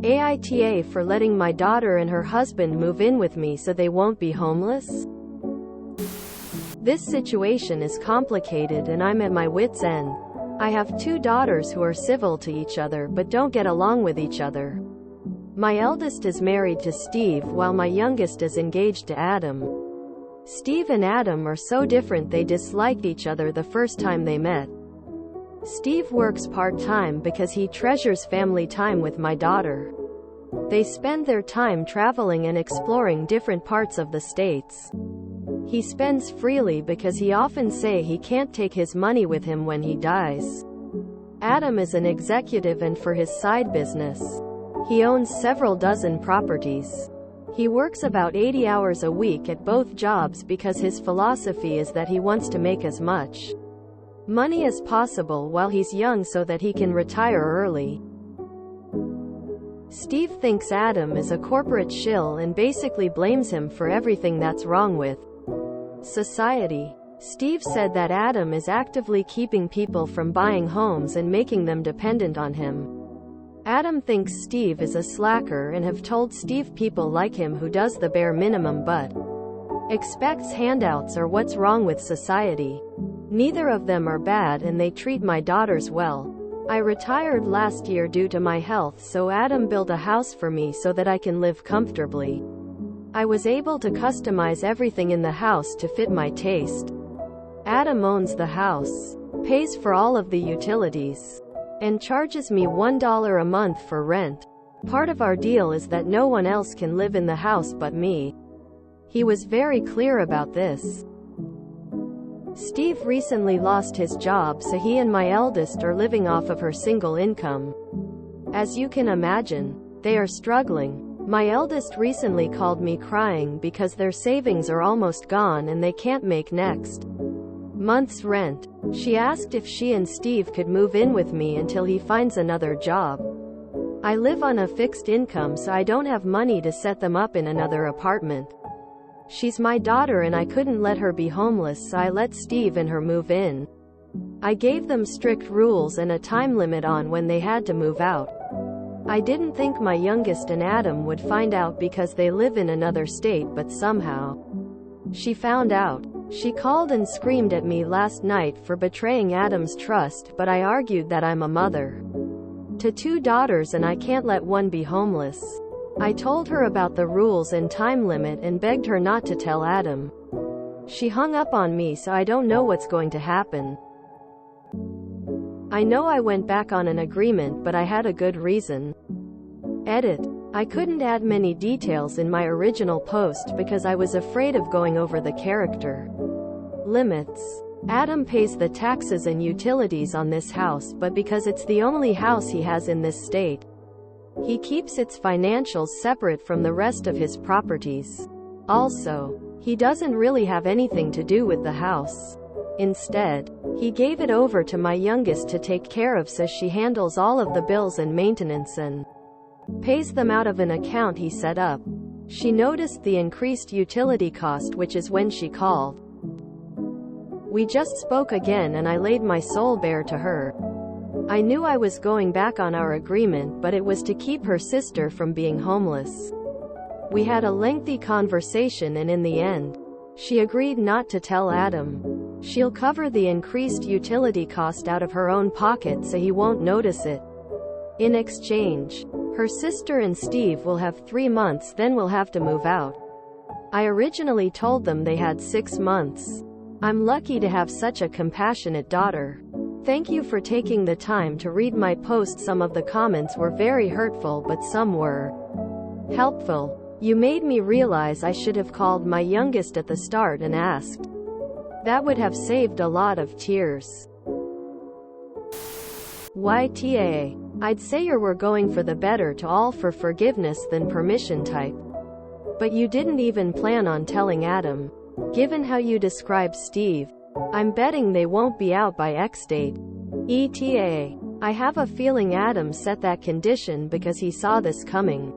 AITA for letting my daughter and her husband move in with me so they won't be homeless? This situation is complicated and I'm at my wit's end. I have two daughters who are civil to each other but don't get along with each other. My eldest is married to Steve while my youngest is engaged to Adam. Steve and Adam are so different they disliked each other the first time they met. Steve works part-time because he treasures family time with my daughter. They spend their time traveling and exploring different parts of the States. He spends freely because he often say he can't take his money with him when he dies. Adam is an executive and for his side business. He owns several dozen properties. He works about 80 hours a week at both jobs because his philosophy is that he wants to make as much money as possible while he's young so that he can retire early. Steve thinks Adam is a corporate shill and basically blames him for everything that's wrong with society. Steve said that Adam is actively keeping people from buying homes and making them dependent on him. Adam thinks Steve is a slacker and have told Steve people like him who does the bare minimum but expects handouts are what's wrong with society. Neither of them are bad and they treat my daughters well. I retired last year due to my health, so Adam built a house for me so that I can live comfortably. I was able to customize everything in the house to fit my taste. Adam owns the house, pays for all of the utilities, and charges me $1 a month for rent. Part of our deal is that no one else can live in the house but me. He was very clear about this. Steve recently lost his job, so he and my eldest are living off of her single income. As you can imagine, they are struggling. My eldest recently called me crying because their savings are almost gone and they can't make next month's rent. She asked if she and Steve could move in with me until he finds another job. I live on a fixed income, so I don't have money to set them up in another apartment. She's my daughter and I couldn't let her be homeless, so I let Steve and her move in. I gave them strict rules and a time limit on when they had to move out. I didn't think my youngest and Adam would find out because they live in another state, but somehow she found out. She called and screamed at me last night for betraying Adam's trust, but I argued that I'm a mother to two daughters and I can't let one be homeless. I told her about the rules and time limit and begged her not to tell Adam. She hung up on me, so I don't know what's going to happen. I know I went back on an agreement, but I had a good reason. Edit. I couldn't add many details in my original post because I was afraid of going over the character limits. Adam pays the taxes and utilities on this house, but because it's the only house he has in this state, he keeps its financials separate from the rest of his properties. Also, he doesn't really have anything to do with the house. Instead, he gave it over to my youngest to take care of, so she handles all of the bills and maintenance and pays them out of an account he set up. She noticed the increased utility cost, which is when she called. We just spoke again and I laid my soul bare to her. I knew I was going back on our agreement, but it was to keep her sister from being homeless. We had a lengthy conversation and in the end, she agreed not to tell Adam. She'll cover the increased utility cost out of her own pocket so he won't notice it. In exchange, her sister and Steve will have 3 months, then we'll have to move out. I originally told them they had 6 months. I'm lucky to have such a compassionate daughter. Thank you for taking the time to read my post. Some of the comments were very hurtful, but some were helpful. You made me realize I should have called my youngest at the start and asked. That would have saved a lot of tears. YTA. I'd say you were going for the better to all for forgiveness than permission type. But you didn't even plan on telling Adam. Given how you describe Steve, I'm betting they won't be out by X date. ETA. I have a feeling Adam set that condition because he saw this coming.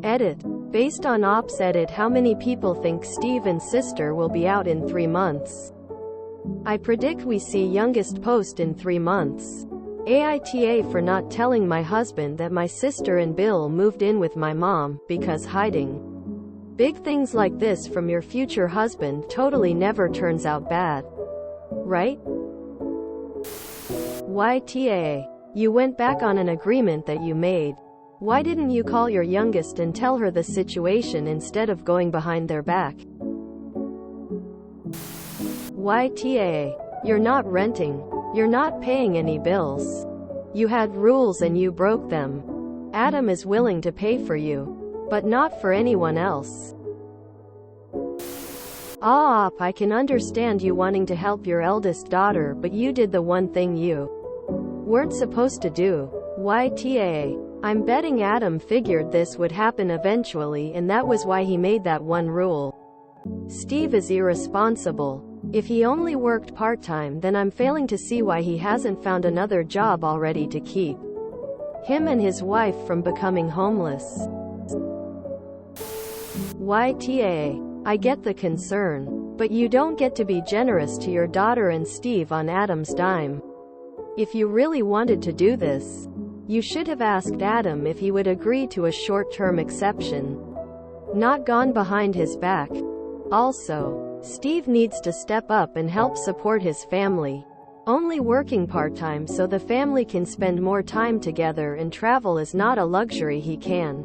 Edit. Based on ops edit, how many people think Steve and sister will be out in 3 months? I predict we see youngest post in 3 months. AITA for not telling my husband that my sister and Bill moved in with my mom, because hiding big things like this from your future husband totally never turns out bad. Right? YTA. You went back on an agreement that you made. Why didn't you call your youngest and tell her the situation instead of going behind their back? YTA. You're not renting. You're not paying any bills. You had rules and you broke them. Adam is willing to pay for you, but not for anyone else. I can understand you wanting to help your eldest daughter, but you did the one thing you weren't supposed to do. YTA. I'm betting Adam figured this would happen eventually, and that was why he made that one rule. Steve is irresponsible. If he only worked part-time, then I'm failing to see why he hasn't found another job already to keep him and his wife from becoming homeless. YTA. I get the concern, but you don't get to be generous to your daughter and Steve on Adam's dime. If you really wanted to do this, you should have asked Adam if he would agree to a short-term exception, not gone behind his back. Also, Steve needs to step up and help support his family. Only working part-time so the family can spend more time together, and travel is not a luxury he can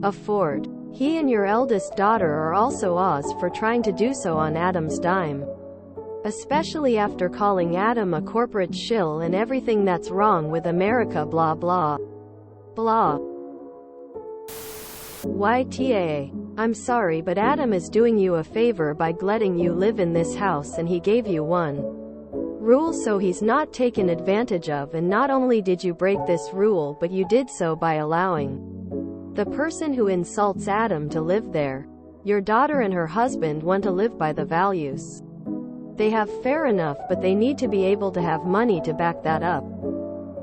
afford. He and your eldest daughter are also Oz for trying to do so on Adam's dime. Especially after calling Adam a corporate shill and everything that's wrong with America, blah blah blah. YTA. I'm sorry, but Adam is doing you a favor by letting you live in this house, and he gave you one rule so he's not taken advantage of, and not only did you break this rule, but you did so by allowing the person who insults Adam to live there. Your daughter and her husband want to live by the values they have, fair enough, but they need to be able to have money to back that up.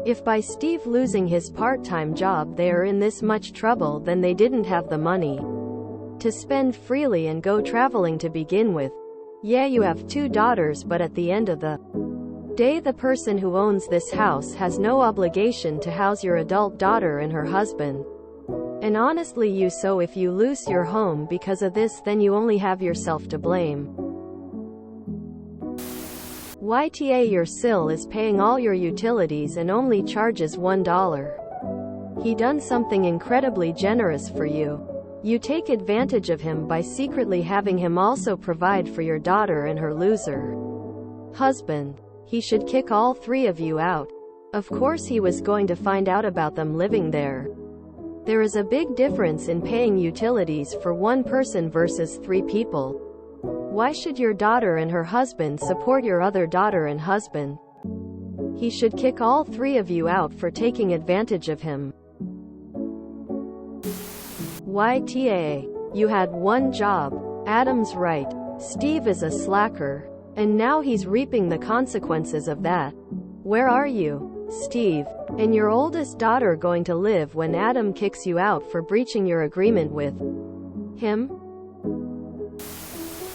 If by Steve losing his part-time job they are in this much trouble, then they didn't have the money to spend freely and go traveling to begin with. Yeah, you have 2 daughters, but at the end of the day the person who owns this house has no obligation to house your adult daughter and her husband. And honestly, so if you lose your home because of this, then you only have yourself to blame. YTA. Your SIL is paying all your utilities and only charges $1. He done something incredibly generous for you. You take advantage of him by secretly having him also provide for your daughter and her loser husband. He should kick all 3 of you out. Of course he was going to find out about them living there. There is a big difference in paying utilities for one person versus 3 people. Why should your daughter and her husband support your other daughter and husband? He should kick all 3 of you out for taking advantage of him. YTA. You had one job. Adam's right. Steve is a slacker. And now he's reaping the consequences of that. Where are you, Steve, and your oldest daughter going to live when Adam kicks you out for breaching your agreement with him?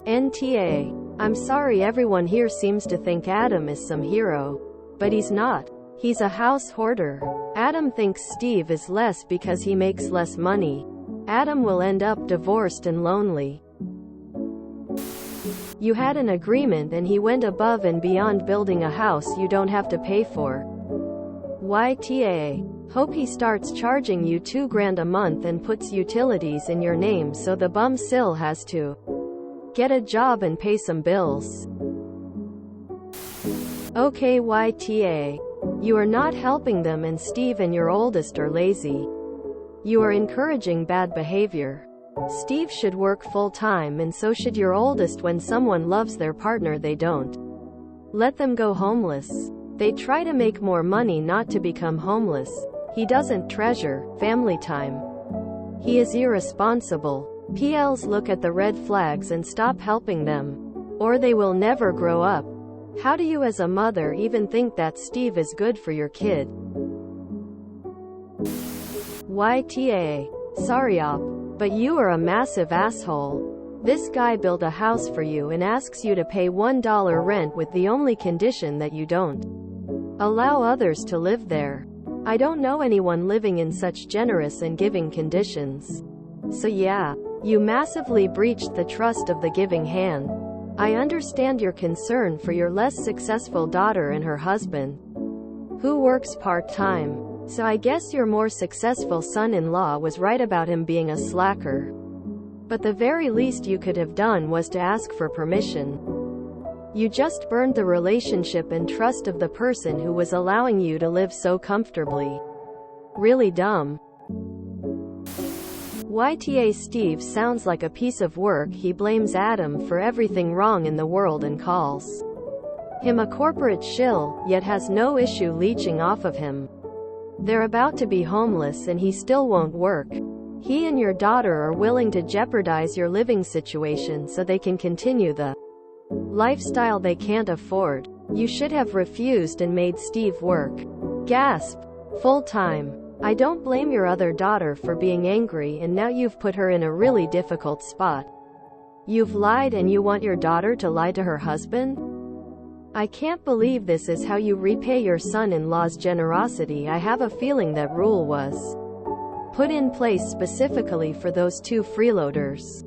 NTA. I'm sorry, everyone here seems to think Adam is some hero. But he's not. He's a house hoarder. Adam thinks Steve is less because he makes less money. Adam will end up divorced and lonely. You had an agreement and he went above and beyond, building a house you don't have to pay for. YTA. Hope he starts charging you $2,000 a month and puts utilities in your name so the bum still has to get a job and pay some bills. Okay, YTA. You are not helping them, and Steve and your oldest are lazy. You are encouraging bad behavior. Steve should work full-time, and so should your oldest. When someone loves their partner, they don't let them go homeless. They try to make more money, not to become homeless. He doesn't treasure family time. He is irresponsible. PLs, look at the red flags and stop helping them, or they will never grow up. How do you as a mother even think that Steve is good for your kid? YTA. Sorry op, but you are a massive asshole. This guy built a house for you and asks you to pay $1 rent with the only condition that you don't Allow others to live there. I don't know anyone living in such generous and giving conditions. So yeah, you massively breached the trust of the giving hand. I understand your concern for your less successful daughter and her husband, who works part-time. So I guess your more successful son-in-law was right about him being a slacker. But the very least you could have done was to ask for permission. You just burned the relationship and trust of the person who was allowing you to live so comfortably. Really dumb. YTA Steve sounds like a piece of work. He blames Adam for everything wrong in the world and calls him a corporate shill, yet has no issue leeching off of him. They're about to be homeless and he still won't work. He and your daughter are willing to jeopardize your living situation so they can continue the lifestyle they can't afford. You should have refused and made Steve work. Gasp. Full time. I don't blame your other daughter for being angry, and now you've put her in a really difficult spot. You've lied and you want your daughter to lie to her husband? I can't believe this is how you repay your son-in-law's generosity. I have a feeling that rule was put in place specifically for those two freeloaders.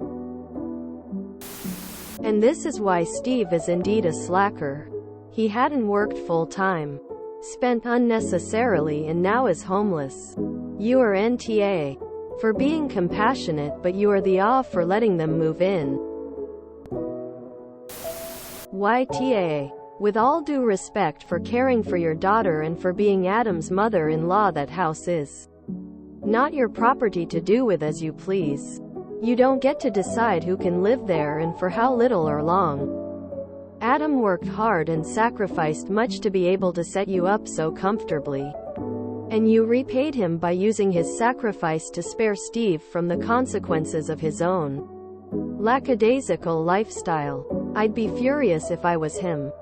And this is why Steve is indeed a slacker. He hadn't worked full-time, spent unnecessarily, and now is homeless. You are NTA for being compassionate, but you are the AW for letting them move in. YTA. With all due respect for caring for your daughter and for being Adam's mother-in-law, that house is not your property to do with as you please. You don't get to decide who can live there and for how little or long. Adam worked hard and sacrificed much to be able to set you up so comfortably. And you repaid him by using his sacrifice to spare Steve from the consequences of his own lackadaisical lifestyle. I'd be furious if I was him.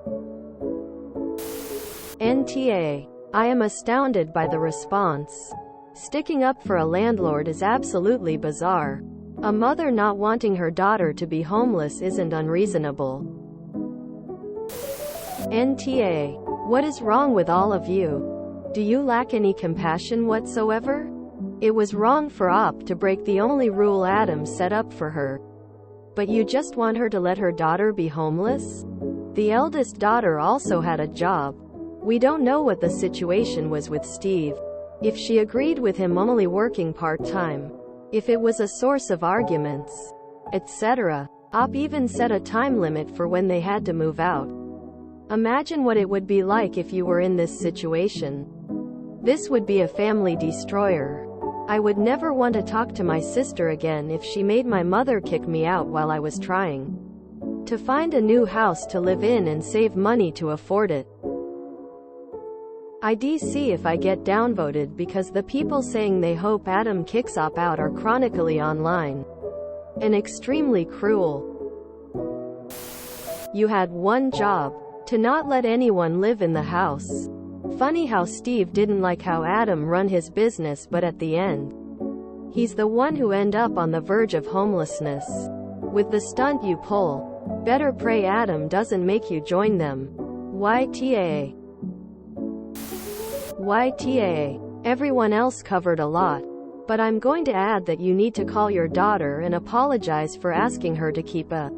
NTA. I am astounded by the response. Sticking up for a landlord is absolutely bizarre. A mother not wanting her daughter to be homeless isn't unreasonable. NTA. What is wrong with all of you? Do you lack any compassion whatsoever? It was wrong for OP to break the only rule Adam set up for her. But you just want her to let her daughter be homeless? The eldest daughter also had a job. We don't know what the situation was with Steve. If she agreed with him only working part-time. If it was a source of arguments, etc. OP even set a time limit for when they had to move out. Imagine what it would be like if you were in this situation. This would be a family destroyer. I would never want to talk to my sister again if she made my mother kick me out while I was trying to find a new house to live in and save money to afford it. I'd see if I get downvoted because the people saying they hope Adam kicks OP out are chronically online and extremely cruel. You had one job: to not let anyone live in the house. Funny how Steve didn't like how Adam run his business, but at the end, he's the one who end up on the verge of homelessness. With the stunt you pull, better pray Adam doesn't make you join them. YTA. YTA. Everyone else covered a lot. But I'm going to add that you need to call your daughter and apologize for asking her to keep a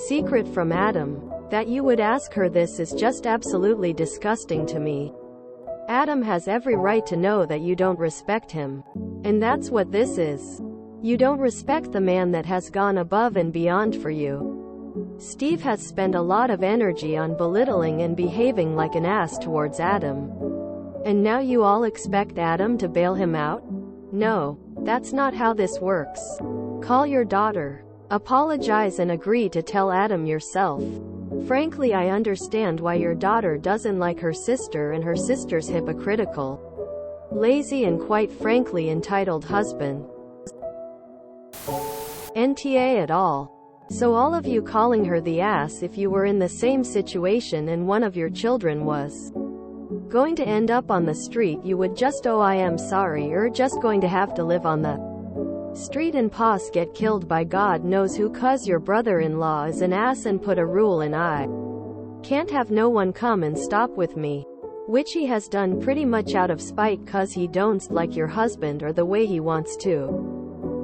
secret from Adam. That you would ask her this is just absolutely disgusting to me. Adam has every right to know that you don't respect him. And that's what this is. You don't respect the man that has gone above and beyond for you. Steve has spent a lot of energy on belittling and behaving like an ass towards Adam. And now you all expect Adam to bail him out? No, that's not how this works. Call your daughter. Apologize and agree to tell Adam yourself. Frankly, I understand why your daughter doesn't like her sister, and her sister's hypocritical, lazy, and quite frankly entitled husband. NTA at all. So all of you calling her the ass, if you were in the same situation and one of your children was going to end up on the street, you would just I am sorry, or just going to have to live on the street and pos get killed by God knows who, cause your brother-in-law is an ass and put a rule in I can't have no one come and stop with me. which he has done pretty much out of spite cause he don't like your husband or the way he wants to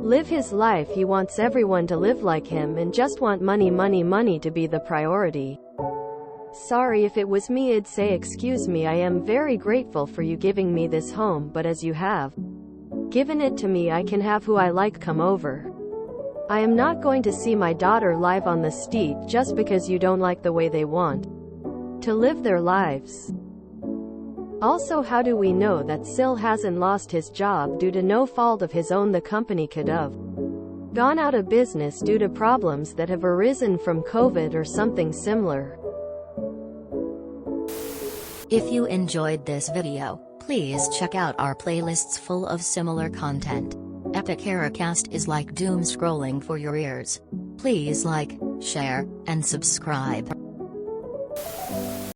live his life. He wants everyone to live like him and just want money to be the priority. Sorry, if it was me I'd say excuse me, I am very grateful for you giving me this home, but as you have given it to me I can have who I like come over. I am not going to see my daughter live on the street just because you don't like the way they want to live their lives. Also, how do we know that Sil hasn't lost his job due to no fault of his own? The company could have gone out of business due to problems that have arisen from COVID or something similar. If you enjoyed this video, please check out our playlists full of similar content. Epic Haircast is like doom scrolling for your ears. Please like, share, and subscribe.